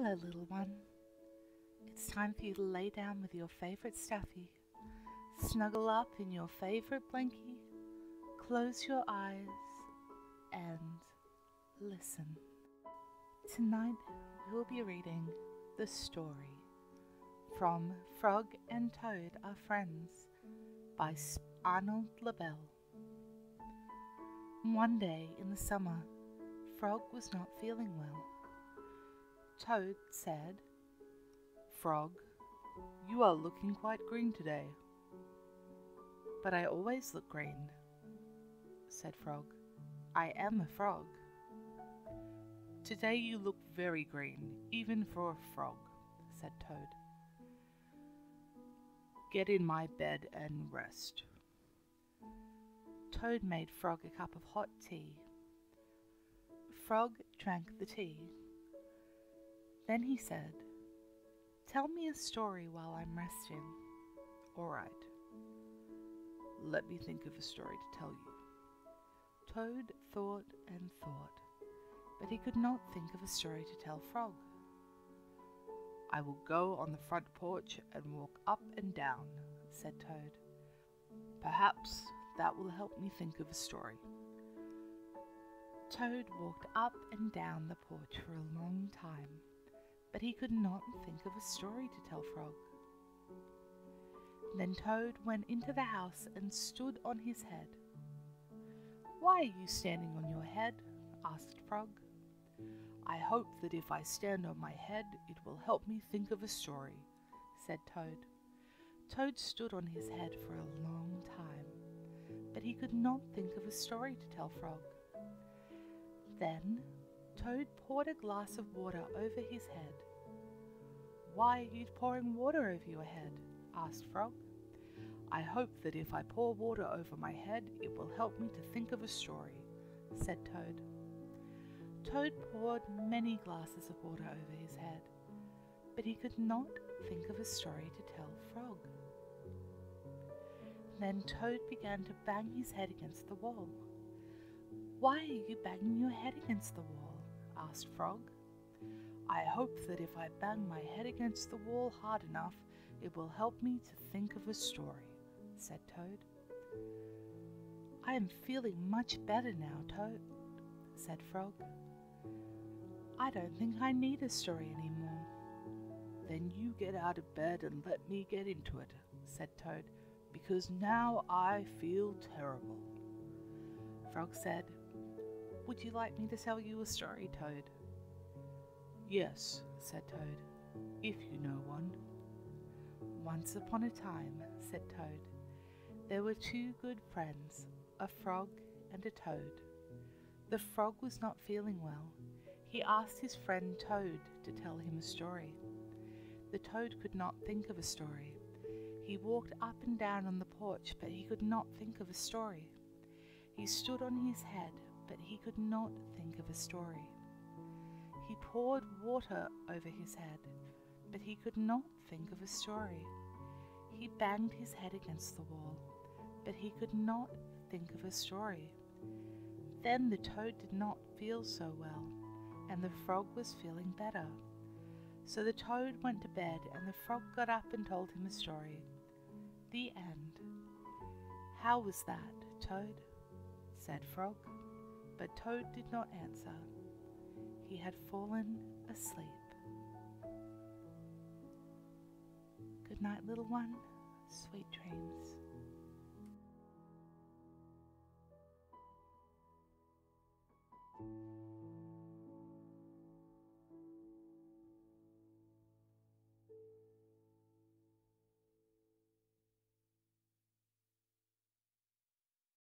Hello, little one. It's time for you to lay down with your favorite stuffy. Snuggle up in your favorite blankie. Close your eyes and listen. Tonight we'll be reading the story from Frog and Toad Are Friends by Arnold Lobel. One day in the summer, Frog was not feeling well. Toad said, "Frog, you are looking quite green today." "But I always look green," said Frog. "I am a frog." "Today you look very green, even for a frog," said Toad. "Get in my bed and rest." Toad made Frog a cup of hot tea. Frog drank the tea. Then he said, "Tell me a story while I'm resting." "All right. Let me think of a story to tell you." Toad thought and thought, but he could not think of a story to tell Frog. "I will go on the front porch and walk up and down," said Toad. "Perhaps that will help me think of a story." Toad walked up and down the porch for a long time, but he could not think of a story to tell Frog. Then Toad went into the house and stood on his head. "Why are you standing on your head?" asked Frog. "I hope that if I stand on my head, it will help me think of a story," said Toad. Toad stood on his head for a long time, but he could not think of a story to tell Frog. Then Toad poured a glass of water over his head. "Why are you pouring water over your head?" asked Frog. "I hope that if I pour water over my head, it will help me to think of a story," said Toad. Toad poured many glasses of water over his head, but he could not think of a story to tell Frog. Then Toad began to bang his head against the wall. "Why are you banging your head against the wall?" asked Frog. "I hope that if I bang my head against the wall hard enough, it will help me to think of a story," said Toad. "I am feeling much better now, Toad," said Frog. "I don't think I need a story anymore." "Then you get out of bed and let me get into it," said Toad, "because now I feel terrible." Frog said, "Would you like me to tell you a story, Toad?" "Yes," said Toad, "if you know one." "Once upon a time," said Toad, "there were two good friends, a frog and a toad. The frog was not feeling well. He asked his friend Toad to tell him a story. The toad could not think of a story. He walked up and down on the porch, but he could not think of a story. He stood on his head, but he could not think of a story. He poured water over his head, but he could not think of a story. He banged his head against the wall, but he could not think of a story. Then the toad did not feel so well, and the frog was feeling better. So the toad went to bed, and the frog got up and told him a story. The end. "How was that, Toad?" said Frog, but Toad did not answer. He had fallen asleep. Good night, little one. Sweet dreams.